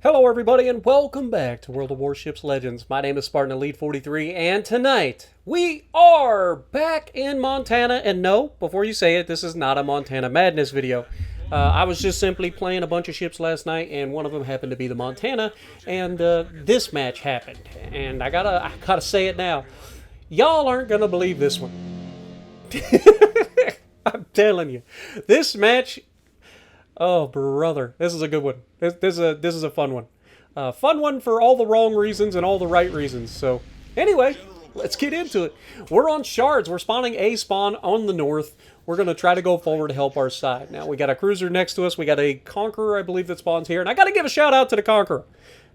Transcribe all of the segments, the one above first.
Hello everybody and welcome back to World of Warships Legends. My name is Spartan Elite 43 and tonight we are back in Montana. And no, before you say it, this is not a Montana Madness video. I was just simply playing a bunch of ships last night and one of them happened to be the Montana, and this match happened. And I gotta say it now. Y'all aren't gonna believe this one. I'm telling you. This match... Oh, brother. This is a good one. This is a fun one. Fun one for all the wrong reasons and all the right reasons. So, anyway, let's get into it. We're on shards. We're spawning a spawn on the north. We're going to try to go forward to help our side. Now, we got a cruiser next to us. We got a Conqueror, I believe, that spawns here. And I got to give a shout out to the Conqueror.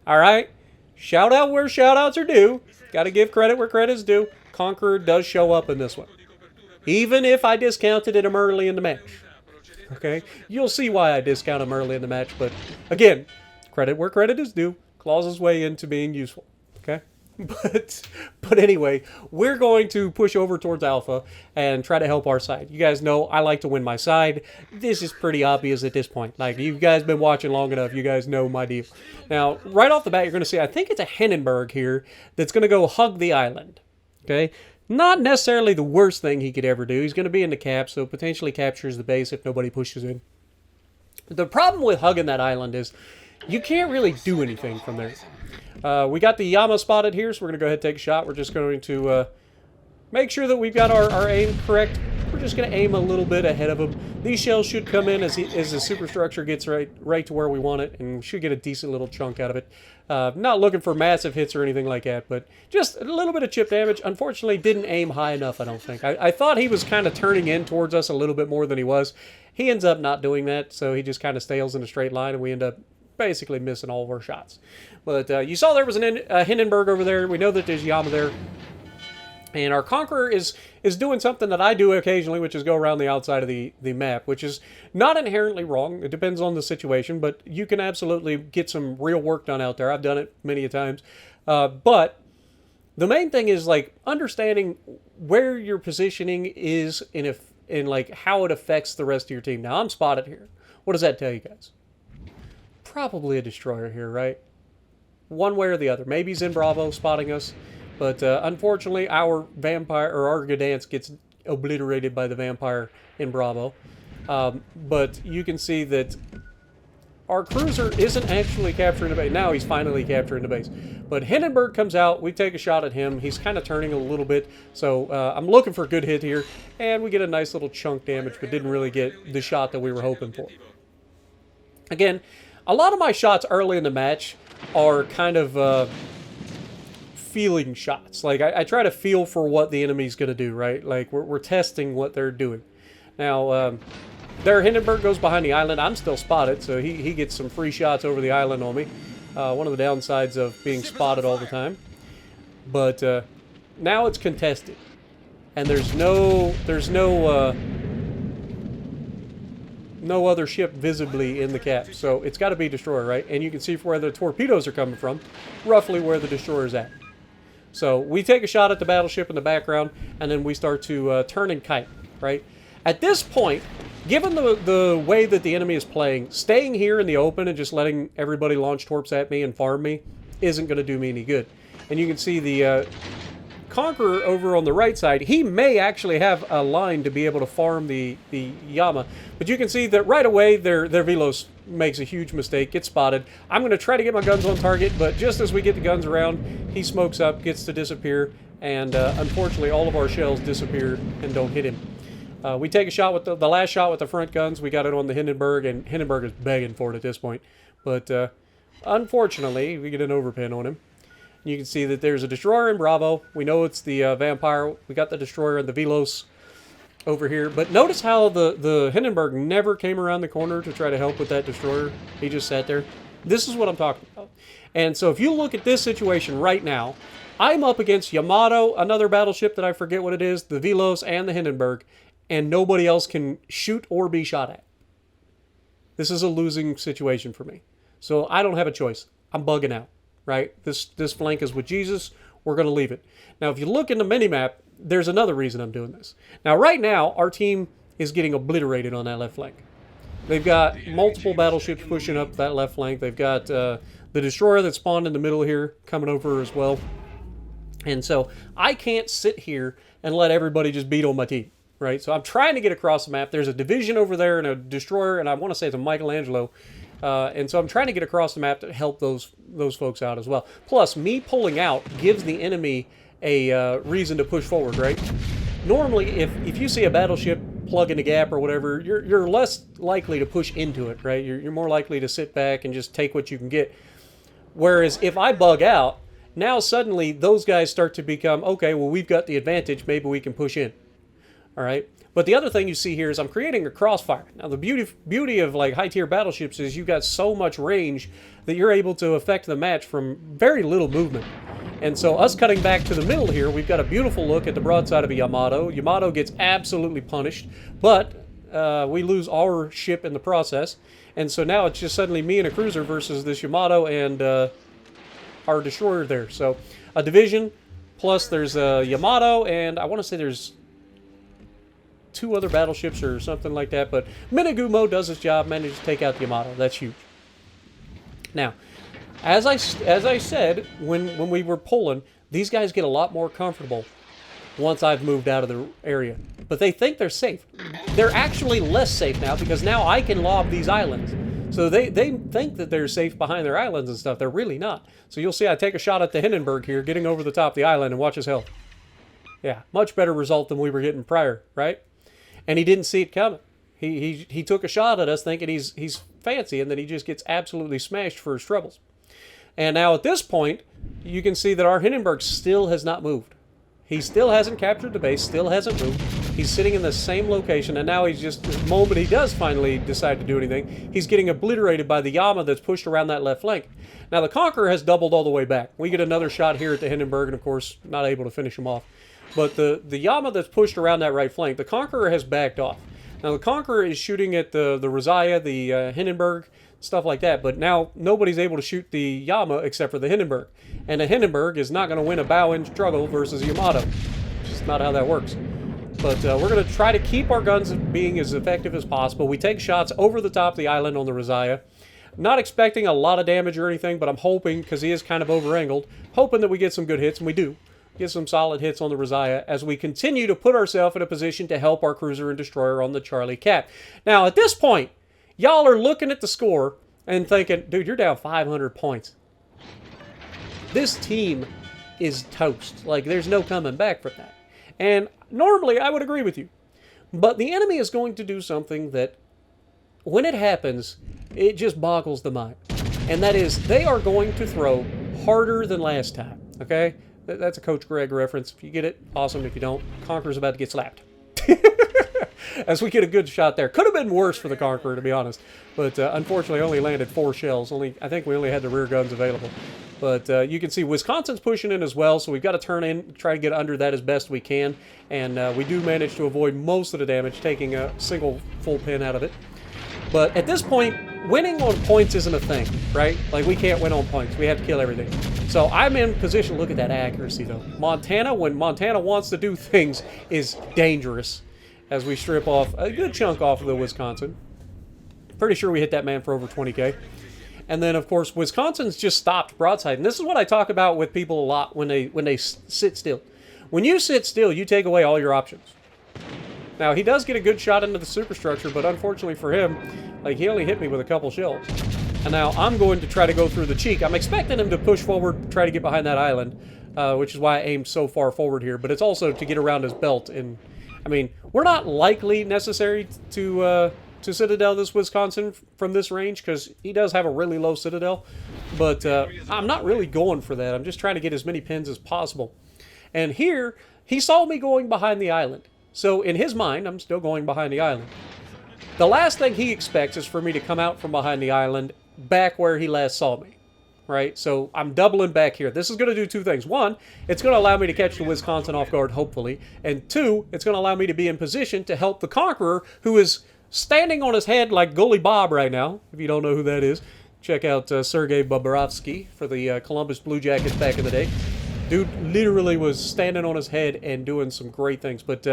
All right? Shout out where shout outs are due. Got to give credit where credit's due. Conqueror does show up in this one. Even if I discounted him early in the match. Okay, you'll see why I discount him early in the match, but again, credit where credit is due. Claws his way into being useful. Okay, but anyway, we're going to push over towards Alpha and try to help our side. You guys know I like to win my side. This is pretty obvious at this point. Like, you guys been watching long enough, you guys know my deal. Now, right off the bat, you're going to see, I think it's a Hindenburg here that's going to go hug the island. Okay. Not necessarily the worst thing he could ever do. He's going to be in the cap, so potentially captures the base if nobody pushes in. The problem with hugging that island is you can't really do anything from there. We got the Yama spotted here, so we're going to go ahead and take a shot. We're just going to make sure that we've got our aim correct. We're just going to aim a little bit ahead of him. These shells should come in as the superstructure gets right to where we want it, and we should get a decent little chunk out of it. Not looking for massive hits or anything like that, but just a little bit of chip damage. Unfortunately, didn't aim high enough, I don't think. I thought he was kind of turning in towards us a little bit more than he was. He ends up not doing that, so he just kind of stays in a straight line, and we end up basically missing all of our shots. But you saw there was a Hindenburg over there. We know that there's Yama there. And our Conqueror is doing something that I do occasionally, which is go around the outside of the map, which is not inherently wrong. It depends on the situation, but you can absolutely get some real work done out there. I've done it many a times. But the main thing is, like, understanding where your positioning is in like how it affects the rest of your team. Now, I'm spotted here. What does that tell you guys? Probably a destroyer here, right? One way or the other. Maybe he's in Bravo spotting us. But unfortunately, our vampire, or our Gdansk, gets obliterated by the vampire in Bravo. But you can see that our cruiser isn't actually capturing the base. Now he's finally capturing the base. But Hindenburg comes out. We take a shot at him. He's kind of turning a little bit. So I'm looking for a good hit here. And we get a nice little chunk damage, but didn't really get the shot that we were hoping for. Again, a lot of my shots early in the match are kind of... feeling shots. Like, I try to feel for what the enemy's going to do, right? Like, we're testing what they're doing. Now, their Hindenburg goes behind the island. I'm still spotted, so he gets some free shots over the island on me. One of the downsides of being spotted all the time. But now it's contested. And there's no other ship visibly in the cap. So it's got to be destroyer, right? And you can see where the torpedoes are coming from, roughly where the destroyer's at. So we take a shot at the battleship in the background, and then we start to turn and kite, right? At this point, given the way that the enemy is playing, staying here in the open and just letting everybody launch torps at me and farm me isn't going to do me any good. And you can see the Conqueror over on the right side. He may actually have a line to be able to farm the Yama, but you can see that right away their Velos makes a huge mistake, gets spotted. I'm going to try to get my guns on target, but just as we get the guns around, he smokes up, gets to disappear, and unfortunately all of our shells disappear and don't hit him. We take a shot with the last shot with the front guns. We got it on the Hindenburg, and Hindenburg is begging for it at this point. But unfortunately, we get an overpin on him. You can see that there's a destroyer in Bravo. We know it's the vampire. We got the destroyer and the Velos over here. But notice how the Hindenburg never came around the corner to try to help with that destroyer. He just sat there. This is what I'm talking about. And so if you look at this situation right now, I'm up against Yamato, another battleship that I forget what it is, the Velos, and the Hindenburg, and nobody else can shoot or be shot at. This is a losing situation for me. So I don't have a choice. I'm bugging out. Right? This flank is with Jesus. We're going to leave it. Now, if you look in the minimap, there's another reason I'm doing this. Now, right now, our team is getting obliterated on that left flank. They've got multiple battleships pushing up that left flank. They've got the destroyer that spawned in the middle here coming over as well. And so I can't sit here and let everybody just beat on my team, right? So I'm trying to get across the map. There's a division over there and a destroyer, and I want to say it's a Michelangelo. And so I'm trying to get across the map to help those folks out as well. Plus, me pulling out gives the enemy a reason to push forward, right? Normally, if you see a battleship plug in a gap or whatever, you're less likely to push into it, right? You're more likely to sit back and just take what you can get. Whereas if I bug out, now suddenly those guys start to become, okay, well, we've got the advantage, maybe we can push in. All right? But the other thing you see here is I'm creating a crossfire. Now, the beauty of like high-tier battleships is you've got so much range that you're able to affect the match from very little movement. And so us cutting back to the middle here, we've got a beautiful look at the broadside of a Yamato. Yamato gets absolutely punished, but we lose our ship in the process. And so now it's just suddenly me and a cruiser versus this Yamato and our destroyer there. So a division, plus there's a Yamato, and I want to say there's 2 other battleships or something like that. But Minagumo does his job, managed to take out the Yamato. That's huge. Now, as I said, when we were pulling, these guys get a lot more comfortable once I've moved out of the area. But they think they're safe. They're actually less safe now because now I can lob these islands. So they think that they're safe behind their islands and stuff. They're really not. So you'll see I take a shot at the Hindenburg here, getting over the top of the island, and watch his health. Yeah, much better result than we were getting prior, right? And he didn't see it coming. He took a shot at us thinking he's fancy, and then he just gets absolutely smashed for his troubles. And now at this point, you can see that our Hindenburg still has not moved. He still hasn't captured the base, still hasn't moved. He's sitting in the same location, and now he's just, the moment he does finally decide to do anything, he's getting obliterated by the Yama that's pushed around that left flank. Now the Conqueror has doubled all the way back. We get another shot here at the Hindenburg, and of course, not able to finish him off. But the Yama that's pushed around that right flank, the Conqueror has backed off. Now the Conqueror is shooting at the Rosaya, the Hindenburg, stuff like that, but now nobody's able to shoot the Yama except for the Hindenburg. And the Hindenburg is not going to win a bow-in struggle versus Yamato. It's just not how that works. But we're going to try to keep our guns being as effective as possible. We take shots over the top of the island on the Rosaya. Not expecting a lot of damage or anything, but I'm hoping, because he is kind of over-angled, hoping that we get some good hits, and we do. Get some solid hits on the Rosaya as we continue to put ourselves in a position to help our cruiser and destroyer on the Charlie Cap. Now, at this point, y'all are looking at the score and thinking, dude, you're down 500 points. This team is toast. Like, there's no coming back from that. And normally, I would agree with you. But the enemy is going to do something that, when it happens, it just boggles the mind. And that is, they are going to throw harder than last time. Okay? That's a Coach Greg reference. If you get it, awesome. If you don't, Conqueror's about to get slapped. As we get a good shot there. Could have been worse for the Conqueror, to be honest. But unfortunately, only landed 4 shells. I think we only had the rear guns available. But you can see Wisconsin's pushing in as well, so we've got to turn in, try to get under that as best we can. And we do manage to avoid most of the damage, taking a single full pin out of it. But at this point, winning on points isn't a thing, right? Like, we can't win on points. We have to kill everything. So I'm in position. Look at that accuracy, though. Montana, when Montana wants to do things, is dangerous. As we strip off a good chunk off of the Wisconsin. Pretty sure we hit that man for over 20K. And then, of course, Wisconsin's just stopped broadside. And this is what I talk about with people a lot when they sit still. When you sit still, you take away all your options. Now, he does get a good shot into the superstructure, but unfortunately for him, like, he only hit me with a couple shells. And now I'm going to try to go through the cheek. I'm expecting him to push forward, try to get behind that island, which is why I aimed so far forward here. But it's also to get around his belt. And, I mean, we're not likely necessary to citadel this Wisconsin from this range, because he does have a really low citadel. But I'm not really going for that. I'm just trying to get as many pins as possible. And here, he saw me going behind the island. So in his mind, I'm still going behind the island. The last thing he expects is for me to come out from behind the island back where he last saw me. Right? So I'm doubling back here. This is going to do 2 things. 1, it's going to allow me to catch the Wisconsin off guard, hopefully. And 2, it's going to allow me to be in position to help the Conqueror, who is standing on his head like Gully Bob right now. If you don't know who that is, check out Sergei Bobrovsky for the Columbus Blue Jackets back in the day. Dude literally was standing on his head and doing some great things. But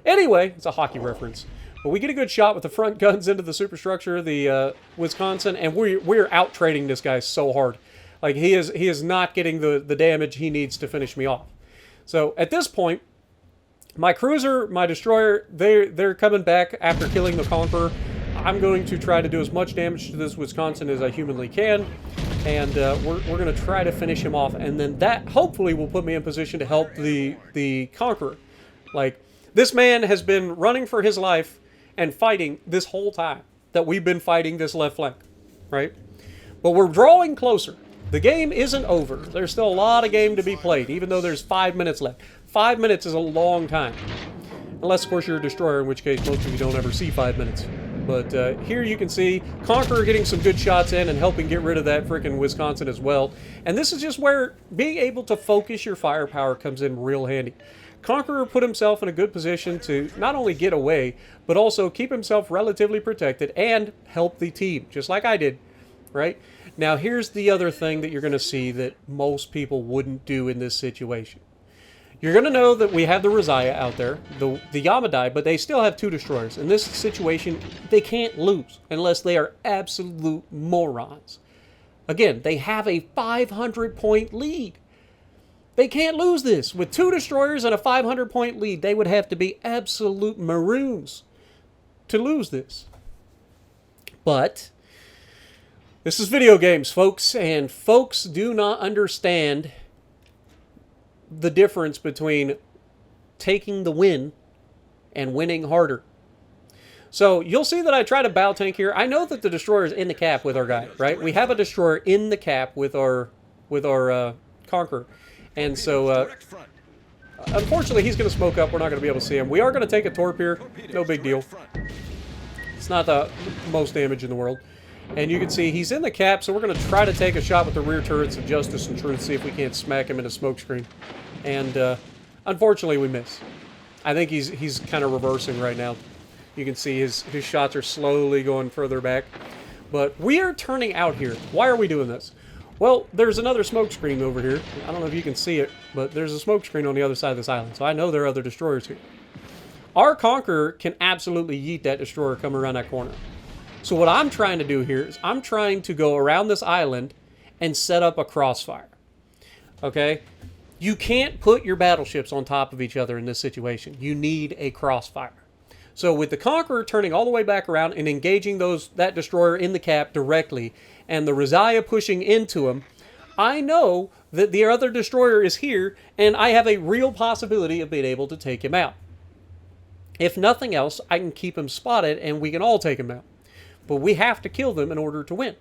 anyway, it's a hockey reference. But we get a good shot with the front guns into the superstructure, the Wisconsin, and we're out-trading this guy so hard. Like, he is not getting the damage he needs to finish me off. So at this point, my cruiser, my destroyer, they're coming back after killing the Conqueror. I'm going to try to do as much damage to this Wisconsin as I humanly can, and we're going to try to finish him off, and then that hopefully will put me in position to help the Conqueror. Like, this man has been running for his life and fighting this whole time that we've been fighting this left flank, right? But we're drawing closer. The game isn't over. There's still a lot of game to be played, even though there's 5 minutes left. 5 minutes is a long time. Unless, of course, you're a destroyer, in which case most of you don't ever see 5 minutes. But here you can see Conqueror getting some good shots in and helping get rid of that freaking Wisconsin as well. And this is just where being able to focus your firepower comes in real handy. Conqueror put himself in a good position to not only get away, but also keep himself relatively protected and help the team, just like I did, right? Now, here's the other thing that you're going to see that most people wouldn't do in this situation. You're going to know that we have the Rosiah out there, the Yamadai, but they still have 2 destroyers. In this situation, they can't lose unless they are absolute morons. Again, they have a 500-point lead. They can't lose this. With 2 destroyers and a 500-point lead, they would have to be absolute maroons to lose this. But this is video games, folks, and folks do not understand the difference between taking the win and winning harder. So you'll see that I try to bow tank here. I know that the destroyer is in the cap with our guy, right? We have a destroyer in the cap with our Conqueror. And so, unfortunately, he's going to smoke up. We're not going to be able to see him. We are going to take a torp here. No big deal. It's not the most damage in the world. And you can see he's in the cap, so we're going to try to take a shot with the rear turrets of Justice and Truth, see if we can't smack him in a smokescreen. And unfortunately, we miss. I think he's kind of reversing right now. You can see his shots are slowly going further back. But we are turning out here. Why are we doing this? Well, there's another smokescreen over here. I don't know if you can see it, but there's a smokescreen on the other side of this island, so I know there are other destroyers here. Our Conqueror can absolutely yeet that destroyer coming around that corner. So what I'm trying to do here is I'm trying to go around this island and set up a crossfire. Okay? You can't put your battleships on top of each other in this situation. You need a crossfire. So with the Conqueror turning all the way back around and engaging that destroyer in the cap directly, and the Rosiah pushing into him, I know that the other destroyer is here, and I have a real possibility of being able to take him out. If nothing else, I can keep him spotted, and we can all take him out. But we have to kill them in order to win.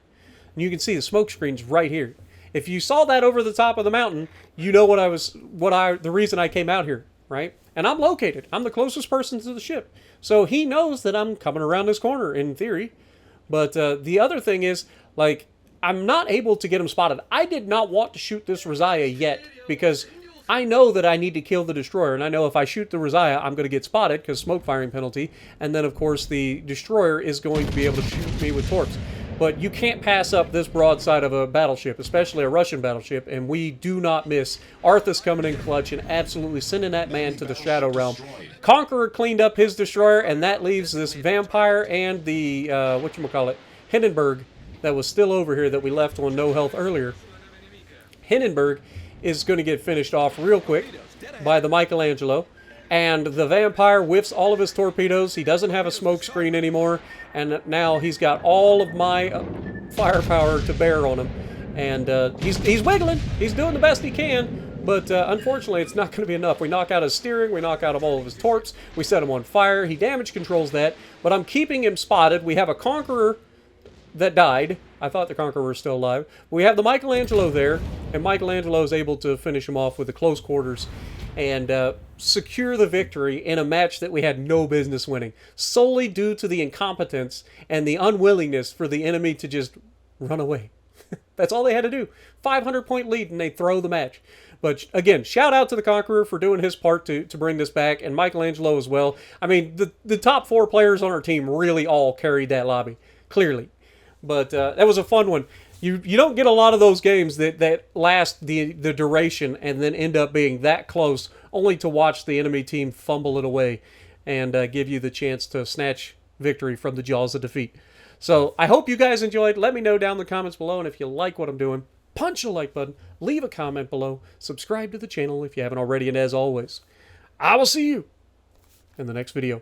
And you can see the smoke screens right here. If you saw that over the top of the mountain, you know the reason I came out here, right? And I'm located. I'm the closest person to the ship. So he knows that I'm coming around this corner, in theory. But the other thing is, like, I'm not able to get him spotted. I did not want to shoot this Rosiah yet, because I know that I need to kill the destroyer, and I know if I shoot the Rosiah, I'm going to get spotted, because smoke firing penalty, and then, of course, the destroyer is going to be able to shoot me with torps. But you can't pass up this broadside of a battleship, especially a Russian battleship, and we do not miss. Arthas coming in clutch and absolutely sending that man to the Shadow Realm. Conqueror cleaned up his destroyer, and that leaves this Vampire and the, Hindenburg, that was still over here that we left on no health earlier. Hindenburg is going to get finished off real quick by the Michelangelo. And the Vampire whiffs all of his torpedoes. He doesn't have a smoke screen anymore. And now he's got all of my firepower to bear on him. And he's wiggling. He's doing the best he can. But unfortunately, it's not going to be enough. We knock out his steering. We knock out all of his torps. We set him on fire. He damage controls that. But I'm keeping him spotted. We have a Conqueror that died. I thought the Conqueror was still alive. We have the Michelangelo there. And Michelangelo is able to finish him off with the close quarters. And secure the victory in a match that we had no business winning, solely due to the incompetence and the unwillingness for the enemy to just run away. That's all they had to do. 500-point lead, and they throw the match. But again, shout out to the Conqueror for doing his part to bring this back, and Michelangelo as well. I mean, the top 4 players on our team really all carried that lobby, clearly. But that was a fun one. You don't get a lot of those games that last the duration and then end up being that close, only to watch the enemy team fumble it away and give you the chance to snatch victory from the jaws of defeat. So I hope you guys enjoyed. Let me know down in the comments below, and if you like what I'm doing, punch a like button, leave a comment below, subscribe to the channel if you haven't already, and as always, I will see you in the next video.